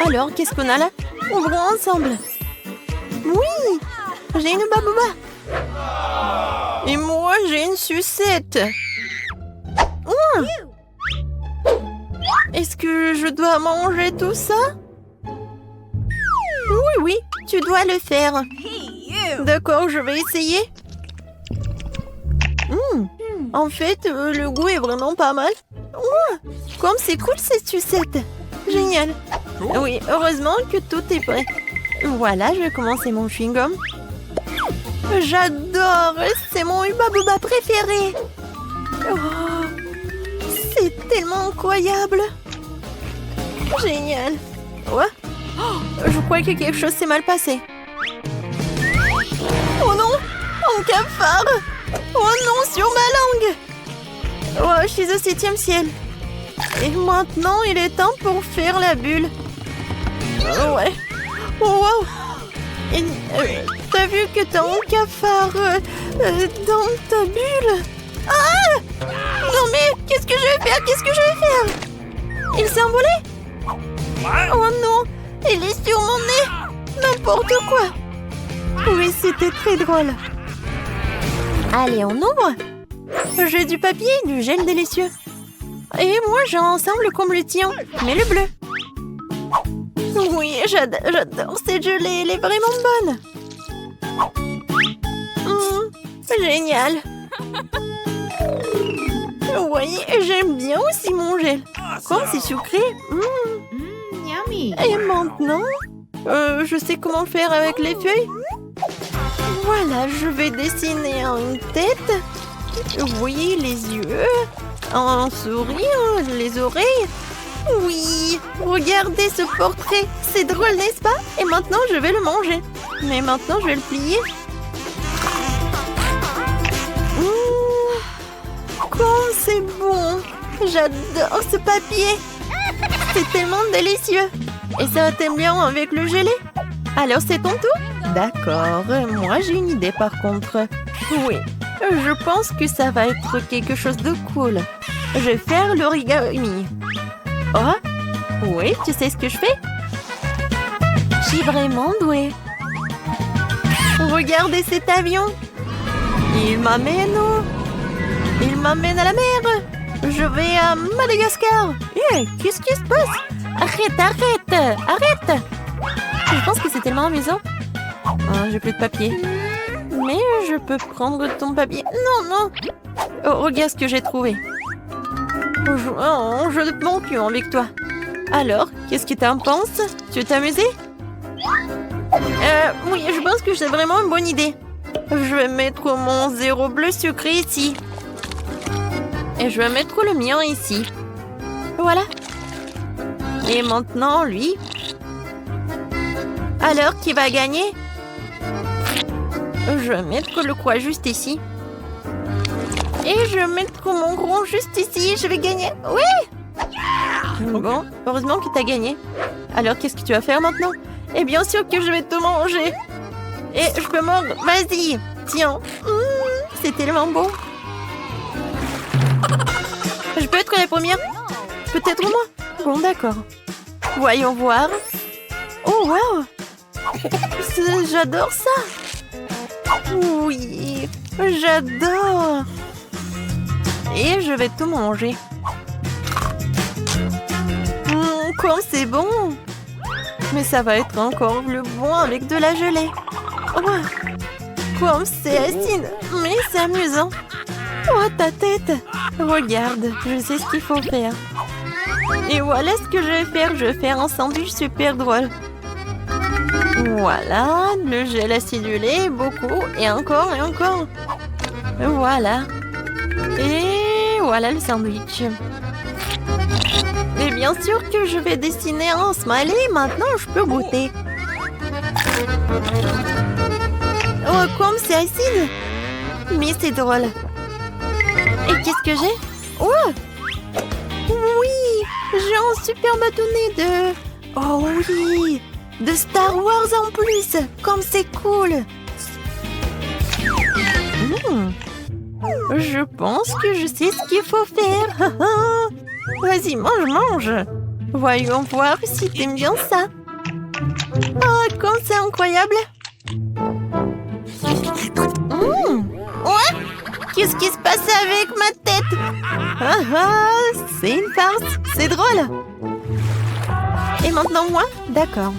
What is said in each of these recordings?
Alors, qu'est-ce qu'on a là? Ouvrons ensemble. Oui, j'ai une babouba. Et moi, j'ai une sucette. Oh. Est-ce que je dois manger tout ça? Oui, oui, tu dois le faire. D'accord, je vais essayer. En fait, le goût est vraiment pas mal. Comme c'est cool cette sucette. Génial. Oui, heureusement que tout est prêt. Voilà, je vais commencer mon chewing-gum. J'adore, c'est mon Hubba Bubba préféré. Oh, c'est tellement incroyable. Génial. Ouais. Oh, je crois que quelque chose s'est mal passé. Oh non, un cafard. Oh non, sur ma langue. Oh, je suis au 7e ciel. Et maintenant, il est temps pour faire la bulle. Ouais. Oh, wow. T'as vu que t'as un cafard dans ta bulle? Ah! Non mais, qu'est-ce que je vais faire? Qu'est-ce que je vais faire? Il s'est envolé? Oh non, il est sur mon nez. N'importe quoi. Oui, c'était très drôle. Allez, on ouvre. J'ai du papier et du gel délicieux. Et moi, j'ai ensemble comme le tien, mais le bleu. Oui, j'adore cette gelée, elle est vraiment bonne. Génial. Oui, j'aime bien aussi mon gel. Comme c'est sucré. Yummy. Et maintenant, je sais comment faire avec les feuilles. Voilà, je vais dessiner une tête. Oui, les yeux. Un sourire, les oreilles. Oui, regardez ce portrait. C'est drôle, n'est-ce pas? Et maintenant, je vais le manger. Mais maintenant, je vais le plier. Comme c'est bon. J'adore ce papier. C'est tellement délicieux. Et ça t'aime bien avec le gelé? Alors, c'est ton tour? D'accord. Moi, j'ai une idée par contre. Oui, je pense que ça va être quelque chose de cool. Je vais faire l'origami. Oh, oui, tu sais ce que je fais? Je suis vraiment douée. Regardez cet avion. Il m'amène où? Il m'amène à la mer. Je vais à Madagascar. Qu'est-ce qui se passe? Arrête. Je pense que c'est tellement amusant. J'ai plus de papier. Mais je peux prendre ton papier. Non. Oh, regarde ce que j'ai trouvé. Je ne m'en plus avec toi. Alors, qu'est-ce que t'en penses? Tu veux t'amuser? Oui, je pense que c'est vraiment une bonne idée. Je vais mettre mon zéro bleu sucré ici. Et je vais mettre le mien ici. Voilà. Et maintenant, lui. Alors, qui va gagner? Je vais mettre le croix juste ici. Et je vais mettre mon gros juste ici. Je vais gagner. Oui! Bon, heureusement que tu as gagné. Alors, qu'est-ce que tu vas faire maintenant? Et bien sûr que je vais te manger. Et je peux mordre. Vas-y. Tiens. C'est tellement beau. Je peux être la première? Peut-être moi? Bon, d'accord. Voyons voir. Oh, wow! J'adore ça! Oui, j'adore! Et je vais tout manger. Comme c'est bon! Mais ça va être encore plus bon avec de la gelée. Oh, comme c'est acide, mais c'est amusant. Oh, ta tête! Regarde, je sais ce qu'il faut faire. Et voilà ce que je vais faire. Je vais faire un sandwich super drôle. Voilà, le gel acidulé, beaucoup, et encore, et encore. Voilà. Et voilà le sandwich. Et bien sûr que je vais dessiner un smiley. Maintenant, je peux goûter. Oh, comme c'est acide. Mais c'est drôle. Et qu'est-ce que j'ai? Oh! Oui! J'ai un super bâtonnet de... Oh oui! De Star Wars en plus! Comme c'est cool! Je pense que je sais ce qu'il faut faire! Vas-y, mange! Voyons voir si t'aimes bien ça! Oh, comme c'est incroyable. Ouais. Qu'est-ce qui se passe avec ma tête? C'est une farce. C'est drôle. Et maintenant moi? D'accord.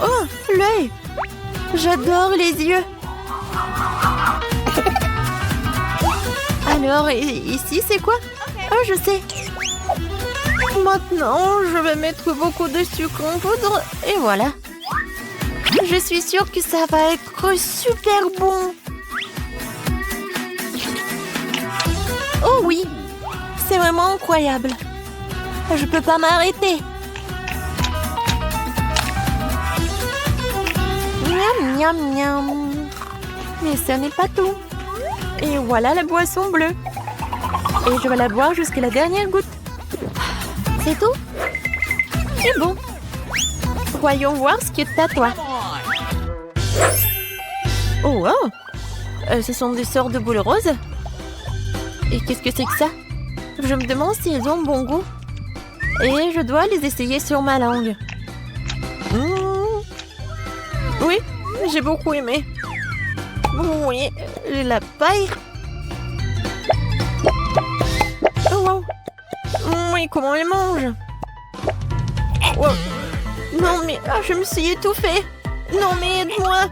Oh, l'œil. J'adore les yeux. Alors, ici, c'est quoi? Oh, je sais. Maintenant, je vais mettre beaucoup de sucre en poudre. Et voilà. Je suis sûre que ça va être super bon. Oh oui. C'est vraiment incroyable. Je peux pas m'arrêter. Miam, miam, miam. Mais ce n'est pas tout. Et voilà la boisson bleue. Et je vais la boire jusqu'à la dernière goutte. C'est tout? C'est bon. Voyons voir ce qui est à toi. Oh, wow. Ce sont des sortes de boules roses. Et qu'est-ce que c'est que ça? Je me demande si elles ont bon goût. Et je dois les essayer sur ma langue. Oui, j'ai beaucoup aimé. Oui, la paille. Oh, wow. Oui, comment on les mange? Wow. Non, mais je me suis étouffée. Non, mais aide-moi.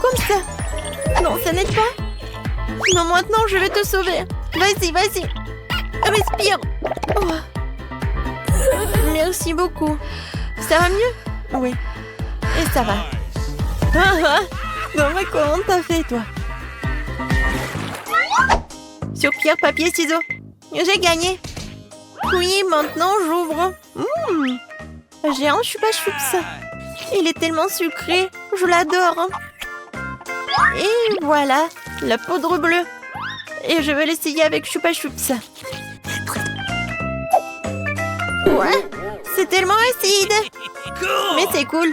Comme ça. Non, ça n'aide pas. Non, maintenant, je vais te sauver. Vas-y, vas-y. Respire. Oh. Merci beaucoup. Ça va mieux? Oui. Et ça va. Non, mais comment t'as fait, toi? Sur pierre, papier, ciseaux. J'ai gagné. Oui, maintenant, j'ouvre. J'ai un chupa-chups. Il est tellement sucré. Je l'adore. Et voilà, la poudre bleue. Et je vais l'essayer avec chupa-chups. Ouais, c'est tellement acide. Mais c'est cool.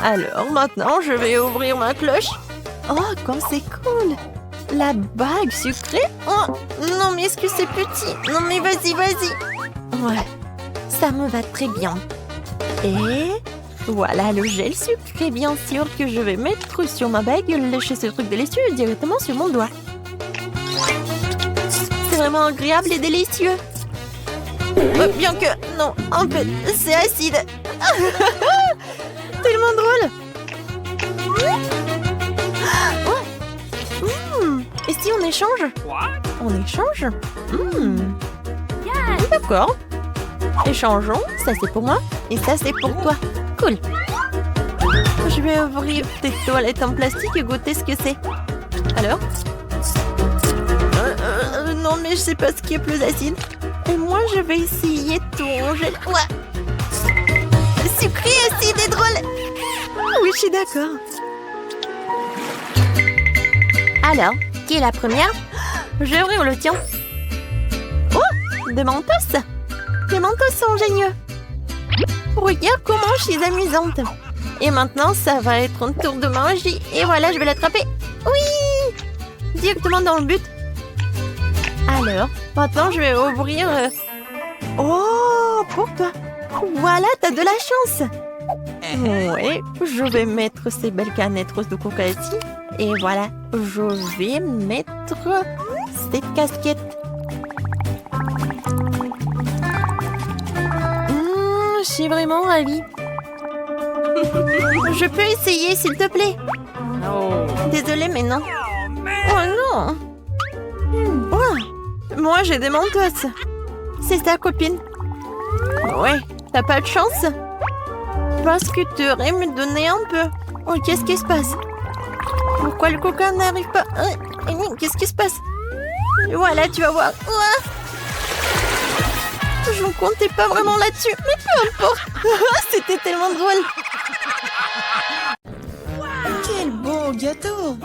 Alors, maintenant, je vais ouvrir ma cloche. Oh, comme c'est cool. La bague sucrée. Oh, non, mais est-ce que c'est petit? Non, mais vas-y, vas-y. Ouais, ça me va très bien. Et voilà le gel sucré, bien sûr, que je vais mettre sur ma bague. Lécher ce truc délicieux directement sur mon doigt. C'est vraiment agréable et délicieux. Bien que, non, en fait, c'est acide. Tellement drôle. Et si on échange? On échange? D'accord. Échangeons. Ça, c'est pour moi. Et ça, c'est pour toi. Cool. Je vais ouvrir tes toilettes en plastique et goûter ce que c'est. Alors? Non, mais je sais pas ce qui est plus acide. Et moi, je vais essayer ton gel. Ouais. Sucré, acide et drôle. Oui, je suis d'accord. Alors, qui est la première? Je vais ouvrir le tien. Oh, des mentos. Les mentos sont géniaux. Regarde comment je suis amusante. Et maintenant, ça va être un tour de magie. Et voilà, je vais l'attraper. Oui! Directement dans le but. Alors, maintenant, je vais ouvrir... Oh, pour toi. Voilà, t'as de la chance. Oui, je vais mettre ces belles canettes roses de coca ici. Et voilà, je vais mettre cette casquette. Je suis vraiment ravie. Je peux essayer, s'il te plaît? Désolée, mais non. Oh non. Oh, moi, j'ai des mentos. C'est ta copine. Ouais, t'as pas de chance? Parce que tu aurais me donné un peu. Oh, qu'est-ce qui se passe? Pourquoi le coca n'arrive pas? Qu'est-ce qui se passe? Voilà, tu vas voir. Je ne comptais pas vraiment là-dessus, mais peu importe. C'était tellement drôle. Quel beau gâteau!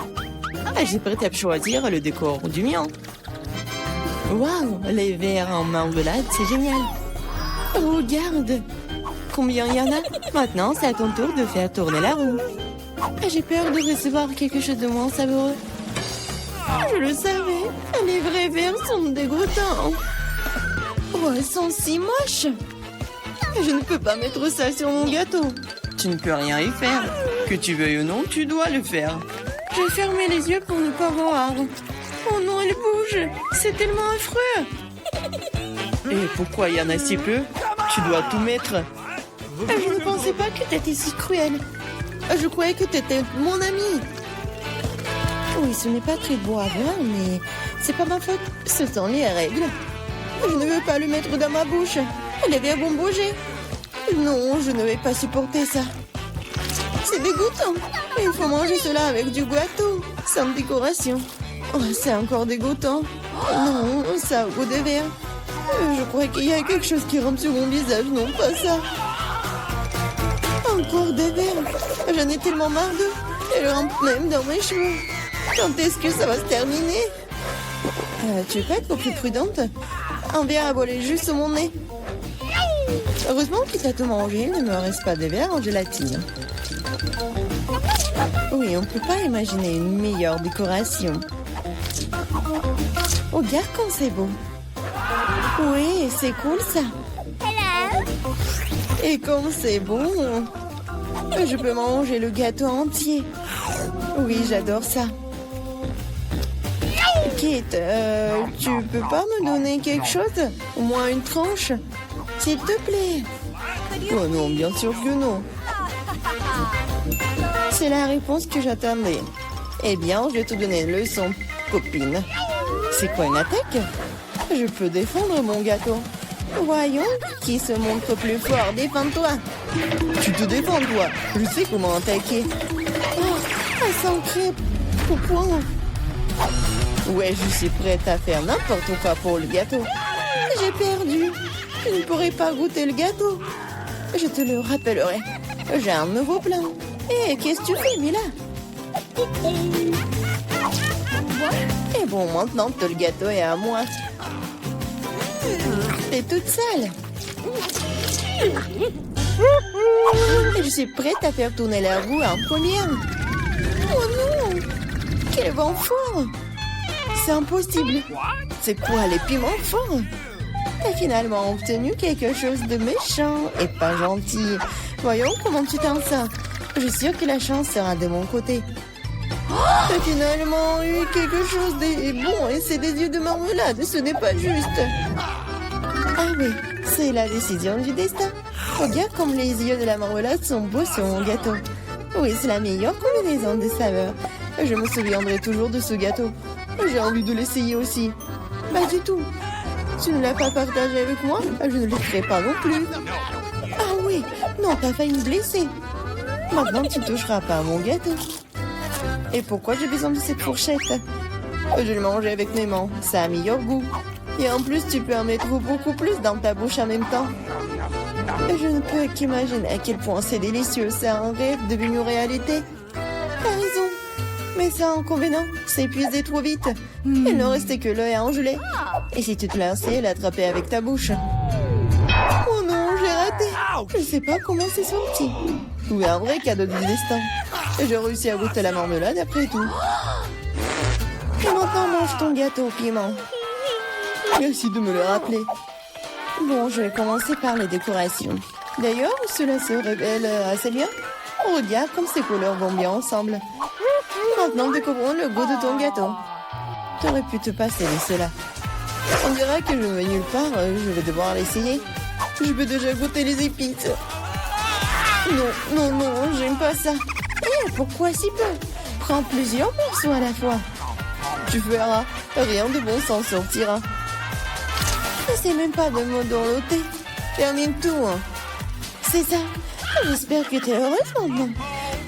J'ai prêt à choisir le décor du mien. Waouh, les verres en marmelade, c'est génial. Regarde, combien il y en a? Maintenant, c'est à ton tour de faire tourner la roue. J'ai peur de recevoir quelque chose de moins savoureux. Je le savais, les vrais verres sont dégoûtants. Oh, elles sont si moches. Je ne peux pas mettre ça sur mon gâteau. Tu ne peux rien y faire. Que tu veuilles ou non, tu dois le faire. J'ai fermé les yeux pour ne pas voir. Oh non, elle bouge. C'est tellement affreux. Et pourquoi il y en a si peu? Tu dois tout mettre. Je ne pensais pas que t'étais si cruel. Je croyais que t'étais mon ami. Oui, ce n'est pas très beau à voir, mais c'est pas ma faute. Ce sont les règles. Je ne veux pas le mettre dans ma bouche. Les verres vont bouger. Non, je ne vais pas supporter ça. C'est dégoûtant. Il faut manger cela avec du gâteau, sans décoration. Oh, c'est encore dégoûtant. Non, ça a goût de verre. Je crois qu'il y a quelque chose qui rampe sur mon visage, non pas ça. Encore des verres. J'en ai tellement marre d'eux. Elles rampent même dans mes cheveux. Quand est-ce que ça va se terminer? Tu veux pas être plus prudente? Un verre a volé juste sur mon nez. Heureusement qu'il t'a tout mangé, il ne me reste pas de verre en gélatine. Oui, on ne peut pas imaginer une meilleure décoration. Oh, regarde comme c'est beau. Oui, c'est cool ça. Et comme c'est bon, je peux manger le gâteau entier. Oui, j'adore ça. Kate, tu peux pas me donner quelque chose? Au moins une tranche? S'il te plaît. Oh non, bien sûr que non. C'est la réponse que j'attendais. Eh bien, je vais te donner une leçon, copine. C'est quoi une attaque? Je peux défendre mon gâteau. Voyons, qui se montre plus fort? Défends-toi. Tu te défends, toi. Je sais comment attaquer. Oh, un sang crêpe. Au point. Ouais, je suis prête à faire n'importe quoi pour le gâteau. J'ai perdu. Je ne pourrai pas goûter le gâteau. Je te le rappellerai. J'ai un nouveau plan. Hé, qu'est-ce que tu fais, Mila? Et bon, maintenant que le gâteau est à moi. T'es toute sale. Je suis prête à faire tourner la roue en première. Oh non! Quel vent fort! C'est impossible. C'est quoi, les piments forts? T'as finalement obtenu quelque chose de méchant et pas gentil. Voyons comment tu t'en sors. Je suis sûre que la chance sera de mon côté. T'as finalement eu quelque chose de bon et c'est des yeux de marmelade. Ce n'est pas juste. Ah oui, c'est la décision du destin. Regarde comme les yeux de la marmelade sont beaux sur mon gâteau. Oui, c'est la meilleure combinaison de saveurs. Je me souviendrai toujours de ce gâteau. J'ai envie de l'essayer aussi. Pas du tout. Tu ne l'as pas partagé avec moi? Je ne le ferai pas non plus. Ah oui, non, t'as failli me blesser. Maintenant, tu ne toucheras pas à mon gâteau. Et pourquoi j'ai besoin de cette fourchette? Je vais le manger avec mes mains. Ça a meilleur goût. Et en plus, tu peux en mettre beaucoup plus dans ta bouche en même temps. Je ne peux qu'imaginer à quel point c'est délicieux. C'est un rêve devenu réalité. T'as raison. Mais ça, inconvénient, c'est épuisé trop vite. Il ne restait que l'œil à engeler. Et si tu te lançais, l'attraper avec ta bouche. Oh non, j'ai raté. Je ne sais pas comment c'est sorti. Oui, un vrai cadeau du destin. J'ai réussi à goûter la marmelade après tout. Et maintenant, mange ton gâteau au piment. Merci de me le rappeler. Bon, je vais commencer par les décorations. D'ailleurs, cela se révèle assez bien. Regarde comme ces couleurs vont bien ensemble. Maintenant, découvrons le goût de ton gâteau. T'aurais pu te passer de cela. On dira que je ne vais nulle part, je vais devoir l'essayer. Je peux déjà goûter les épices. Non, j'aime pas ça. Eh, pourquoi si peu? Prends plusieurs morceaux à la fois. Tu verras, rien de bon s'en sortira. N'essaie même pas de me dorloter. Termine tout. Hein. C'est ça. J'espère que tu es heureuse maintenant.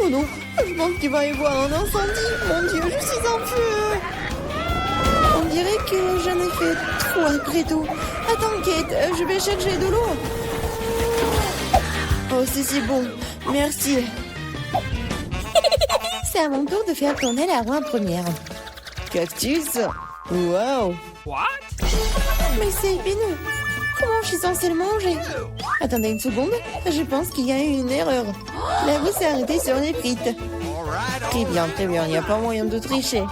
Oh non, je pense qu'il va y avoir un incendie. Mon Dieu, je suis en feu. On dirait que j'en ai fait trop après tout. Attends, Kate, je vais chercher de l'eau. Oh, c'est si bon. Merci. C'est à mon tour de faire tourner la roue en première. Cactus. Wow. Mais c'est épineux. Comment je suis censée le manger? Attendez une seconde. Je pense qu'il y a eu une erreur. La roue s'est arrêtée sur les frites. Très bien. Il n'y a pas moyen de tricher.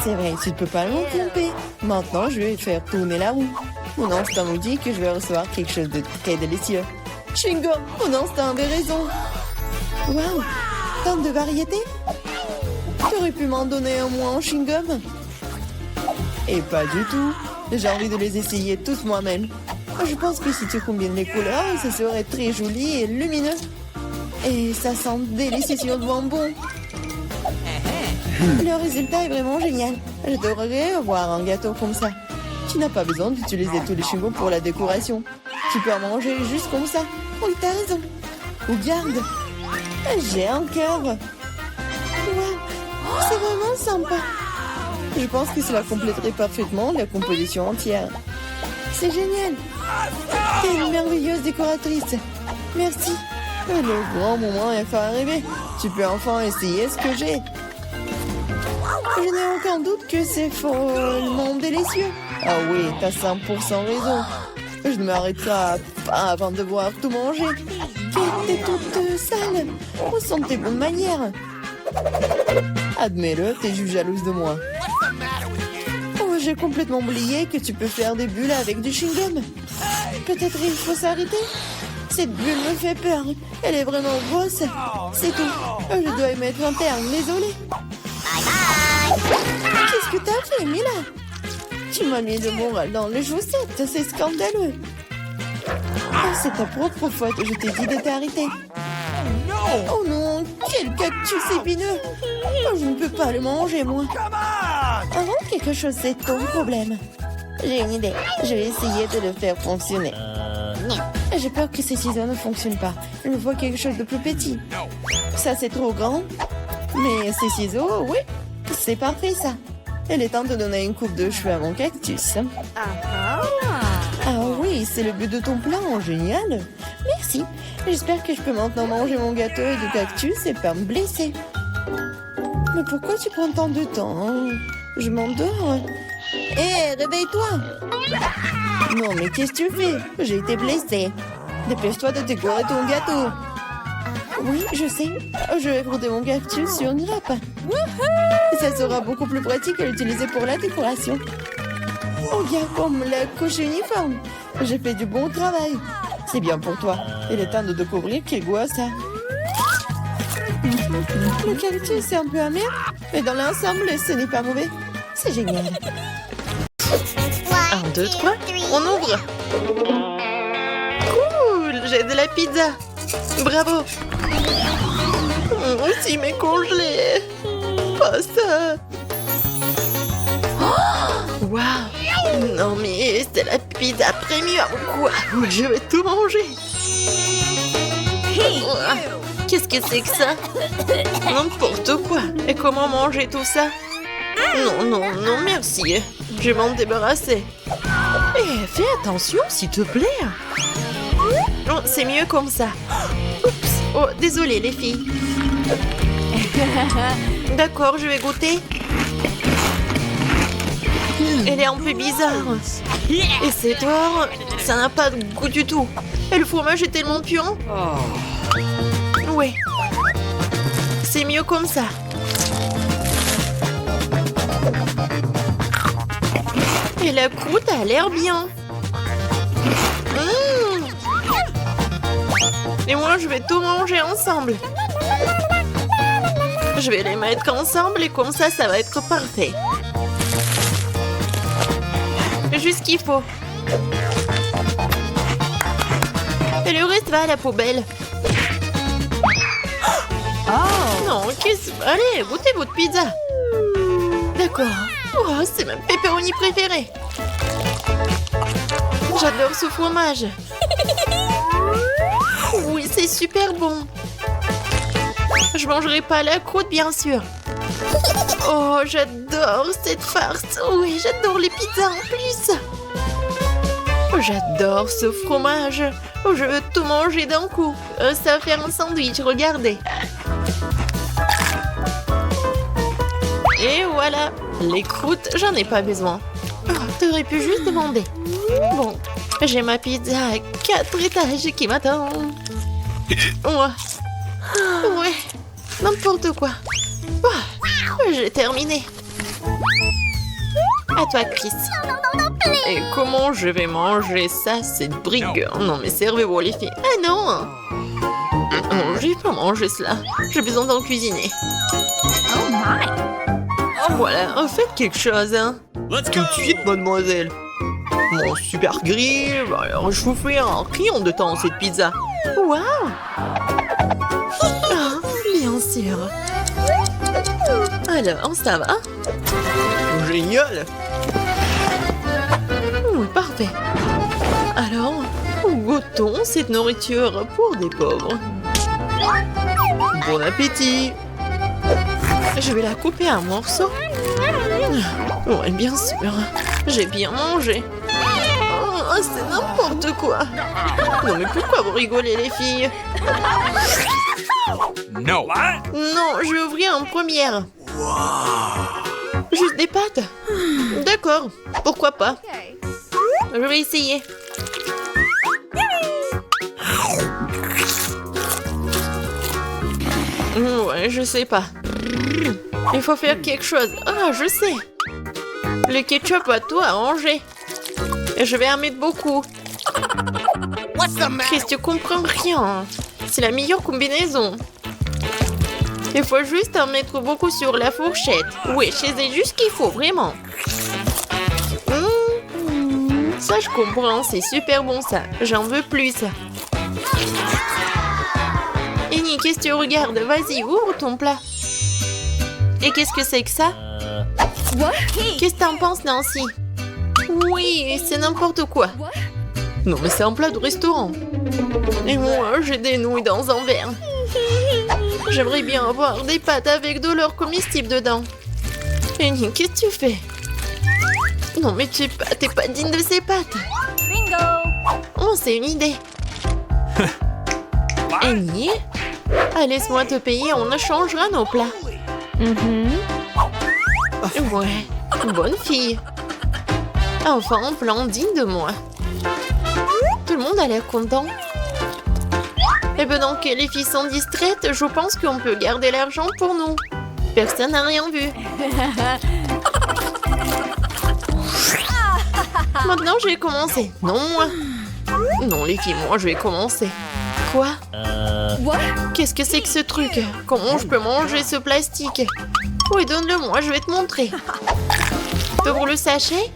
C'est vrai, tu ne peux pas me tromper. Maintenant, je vais faire tourner la roue. Mon instinct me dit que je vais recevoir quelque chose de très délicieux. Chewing-gum, mon instinct avait raison. Waouh, tant de variétés. Tu aurais pu m'en donner un moins en chewing-gum? Et pas du tout. J'ai envie de les essayer tous moi-même. Je pense que si tu combines les couleurs, ça serait très joli et lumineux. Et ça sent délicieux sur le bonbon. Le résultat est vraiment génial. J'adorerais avoir un gâteau comme ça. Tu n'as pas besoin d'utiliser tous les chewing-gums pour la décoration. Tu peux en manger juste comme ça. Oui, t'as raison. Regarde. J'ai un cœur. Waouh, c'est vraiment sympa. Je pense que cela compléterait parfaitement la composition entière. C'est génial. T'es une merveilleuse décoratrice. Merci. Le grand moment est enfin arrivé. Tu peux enfin essayer ce que j'ai. Je n'ai aucun doute que c'est follement délicieux. Ah oui, t'as 100% raison. Je ne m'arrêterai pas avant de voir tout manger. T'es toute sale. Où sont tes bonnes manières? Admets-le, t'es juste jalouse de moi. Oh, j'ai complètement oublié que tu peux faire des bulles avec du chewing-gum. Peut-être il faut s'arrêter. Cette bulle me fait peur. Elle est vraiment grosse. C'est tout. Je dois y mettre un terme. Désolée. Qu'est-ce que t'as fait, Mila? Tu m'as mis le moral dans les chaussettes. C'est scandaleux. Oh, c'est ta propre faute. Je t'ai dit de t'arrêter. Oh non, quel cactus épineux. Oh, je ne peux pas le manger, moi. Avant quelque chose, c'est ton problème. J'ai une idée. Je vais essayer de le faire fonctionner. J'ai peur que ces ciseaux ne fonctionnent pas. Je vois quelque chose de plus petit. Ça, c'est trop grand. Mais ces ciseaux, oui, c'est parfait, ça. Il est temps de donner une coupe de cheveux à mon cactus. Ah oui, c'est le but de ton plan. Génial. Merci. J'espère que je peux maintenant manger mon gâteau et du cactus et pas me blesser. Mais pourquoi tu prends tant de temps, hein? Je m'endors. Hé, réveille-toi. Non, mais qu'est-ce que tu fais? J'ai été blessée. Dépêche-toi de décorer ton gâteau. Oui, je sais. Je vais frotter mon cactus sur une grappe. Ça sera beaucoup plus pratique à l'utiliser pour la décoration. Regarde comme la couche uniforme. J'ai fait du bon travail. C'est bien pour toi. Il est temps de découvrir quel goût a ça. Le cactus est un peu amer, mais dans l'ensemble, ce n'est pas mauvais. C'est génial. 1, 2, 3, on ouvre. Cool, j'ai de la pizza. Bravo. Aussi mais congelé. Pas ça. Waouh. Non mais c'est la pizza premium quoi. Je vais tout manger. Qu'est-ce que c'est que ça? N'importe quoi. Et comment manger tout ça? Non, non, non, merci. Je vais m'en débarrasser. Eh, fais attention, s'il te plaît. Oh, c'est mieux comme ça. Oups. Oh, désolé, les filles. D'accord, je vais goûter. Elle est un peu bizarre. Et c'est toi, ça n'a pas de goût du tout. Et le fromage est tellement puant. Ouais. C'est mieux comme ça. Et la croûte a l'air bien. Et moi, je vais tout manger ensemble. Je vais les mettre ensemble et comme ça va être parfait. Juste ce qu'il faut. Et le reste va à la poubelle. Oh non, qu'est-ce... Allez, goûtez votre pizza. D'accord. Oh, c'est ma pepperoni préférée. J'adore ce fromage. Oui, c'est super bon. Je mangerai pas la croûte, bien sûr. Oh, j'adore cette farce. Oui, j'adore les pizzas en plus. Oh, j'adore ce fromage. Oh, je veux tout manger d'un coup. Ça va faire un sandwich, regardez. Et voilà. Les croûtes, j'en ai pas besoin. Oh, t'aurais pu juste demander. Bon, j'ai ma pizza à 4 étages qui m'attend. Ouais, n'importe quoi. Oh, j'ai terminé. À toi, Chris. Et comment je vais manger ça, cette brigue? Non, mais servez-vous, les filles. Ah non. Oh, j'ai pas mangé cela. J'ai besoin d'en cuisiner. Oh my. Oh, voilà, faites quelque chose, hein. Tout de suite, mademoiselle. Mon super grill, alors je vous fais un rayon de temps cette pizza. Waouh. Ah, bien sûr. Alors, ça va? Génial. Parfait. Alors, goûtons cette nourriture pour des pauvres. Bon appétit. Je vais la couper en morceaux. Oui, bien sûr. J'ai bien mangé. Oh, c'est n'importe quoi. Non, mais pourquoi vous rigolez, les filles? No. Non, je vais ouvrir en première. Juste des pâtes? D'accord, pourquoi pas? Je vais essayer. Ouais, je sais pas. Il faut faire quelque chose. Ah, je sais. Le ketchup à tout arranger. Et je vais en mettre beaucoup. Chris, tu comprends rien. C'est la meilleure combinaison. Il faut juste en mettre beaucoup sur la fourchette. Oui, c'est juste ce qu'il faut, vraiment. Ça, je comprends. C'est super bon, ça. J'en veux plus. Annie, qu'est-ce que tu regardes? Vas-y, ouvre ton plat. Et qu'est-ce que c'est que ça? Qu'est-ce que t'en penses, Nancy? Oui, c'est n'importe quoi. Non, mais c'est un plat de restaurant. Et moi, j'ai des nouilles dans un verre. J'aimerais bien avoir des pâtes avec de l'or comestible dedans. Annie, qu'est-ce que tu fais? Non, mais t'es pas digne de ces pâtes. Bingo. Oh, c'est une idée. Annie, laisse-moi te payer, on changera nos plats. Ouais, bonne fille. Enfin, un plan digne de moi. Tout le monde a l'air content. Et pendant que les filles sont distraites, je pense qu'on peut garder l'argent pour nous. Personne n'a rien vu. Maintenant, je vais commencer. Non, moi. Non, les filles, moi, je vais commencer. Quoi? Qu'est-ce que c'est que ce truc? Comment je peux manger ce plastique? Oui, donne-le-moi, je vais te montrer. T'ouvres le sachet?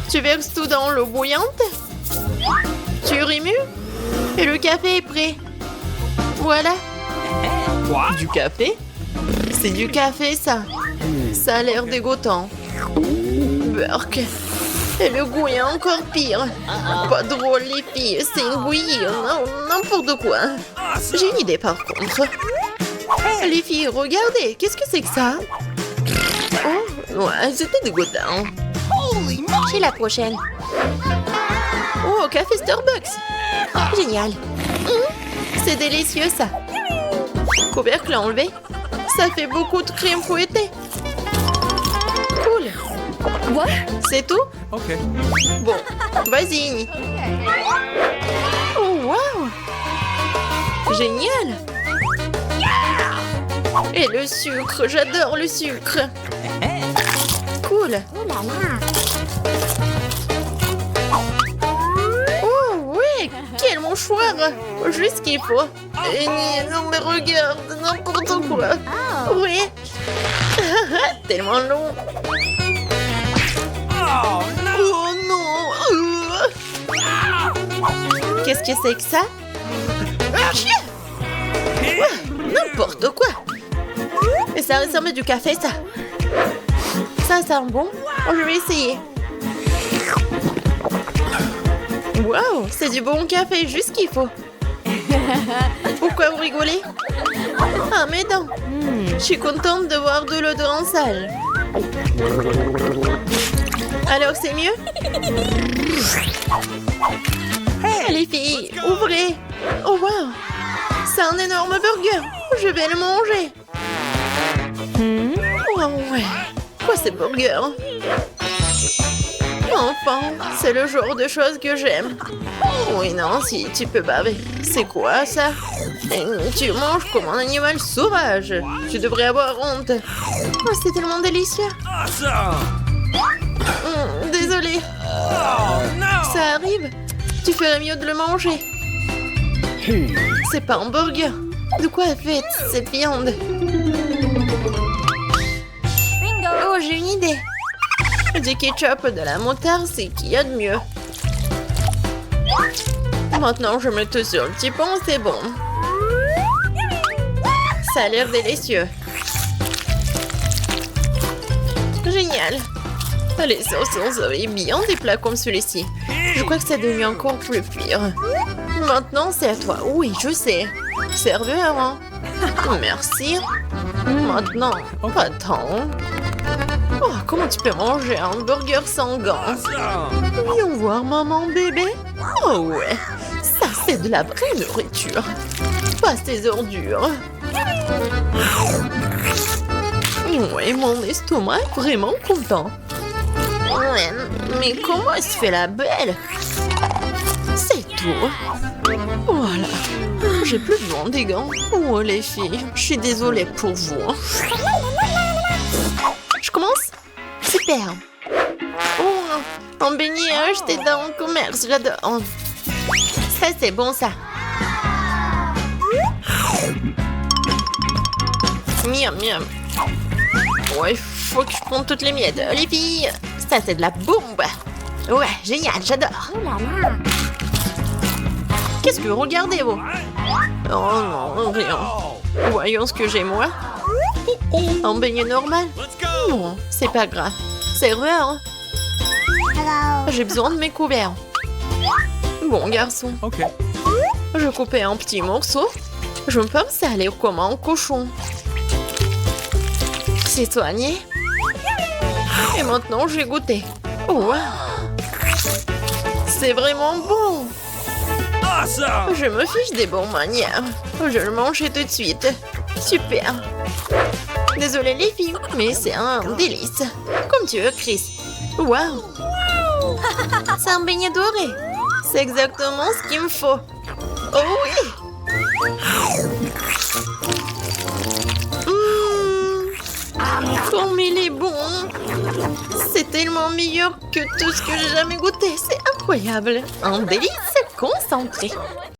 Tu verses tout dans l'eau bouillante? Tu remues? Et le café est prêt. Voilà. Du café? C'est du café, ça. Ça a l'air dégoûtant. Burk. Et le goût est encore pire. Pas drôle, les filles. C'est une bouillie. N'importe quoi. J'ai une idée, par contre. Les filles, regardez. Qu'est-ce que c'est que ça? Oh, ouais, c'était dégoûtant. Chez la prochaine. Oh, café Starbucks. Génial. C'est délicieux, ça. Couvercle enlevé. Ça fait beaucoup de crème fouettée. Cool. C'est tout? Ok. Bon, vas-y. Oh, wow. Génial. Et le sucre, j'adore le sucre. Cool. Oh, oui, quel mouchoir. Juste ce qu'il faut. Et non, mais regarde, n'importe quoi. Oui. Tellement long. Oh non. Qu'est-ce que c'est que ça? N'importe quoi. Et ça ressemble à du café, ça. Ça sent bon. Oh, je vais essayer. Waouh, c'est du bon café, juste ce qu'il faut. Pourquoi vous rigolez? Ah, mes dents. Je suis contente de voir de l'eau dans la salle. Alors, c'est mieux? Les filles, ouvrez. Oh, waouh. C'est un énorme burger. Je vais le manger. Oh, ouais. Quoi, ces burgers? Enfin, c'est le genre de choses que j'aime. Oui, non, si tu peux baver. C'est quoi, ça? Tu manges comme un animal sauvage. Tu devrais avoir honte. Oh, c'est tellement délicieux. Désolée. Ça arrive. Tu ferais mieux de le manger. C'est pas un burger. De quoi est faite cette viande? Bingo. Oh, j'ai une idée. Du ketchup, de la moutarde, c'est qu'il y a de mieux. Maintenant, je mets tout sur le petit pont, c'est bon. Ça a l'air délicieux. Génial. Les sauces seraient bien des plats comme celui-ci. Je crois que ça devient encore plus pire. Maintenant, c'est à toi. Oui, je sais. Serveur, hein? Merci. Maintenant, pas tant. Oh, comment tu peux manger un burger sans gants? Viens voir maman bébé. Oh ouais, ça c'est de la vraie nourriture. Pas ces ordures. Ouais, mon estomac est vraiment content. Ouais, mais comment elle se fait la belle? C'est tout. Voilà. J'ai plus besoin des gants. Oh les filles, je suis désolée pour vous. Je commence? Super. Oh, un beignet acheté dans le commerce, j'adore. Ça, c'est bon, ça. Miam, miam. Ouais, faut que je prenne toutes les miettes. Les filles, ça, c'est de la bombe. Ouais, génial, j'adore. Qu'est-ce que vous regardez, vous? Oh non, rien. Voyons ce que j'ai, moi. Un beignet normal? Non, c'est pas grave. Serveur, j'ai besoin de mes couverts. Bon, garçon. Ok. Je coupais un petit morceau. Je me pense à aller comme un cochon. C'est soigné. Et maintenant, j'ai goûté. Oh, wow. C'est vraiment bon. Awesome! Je me fiche des bonnes manières. Je le mangerai tout de suite. Super. Désolée les filles, mais c'est un délice. Comme tu veux, Chris. Waouh. C'est un beignet doré. C'est exactement ce qu'il me faut. Oh oui. Comme il est bon. C'est tellement meilleur que tout ce que j'ai jamais goûté. C'est incroyable. Un délice concentré.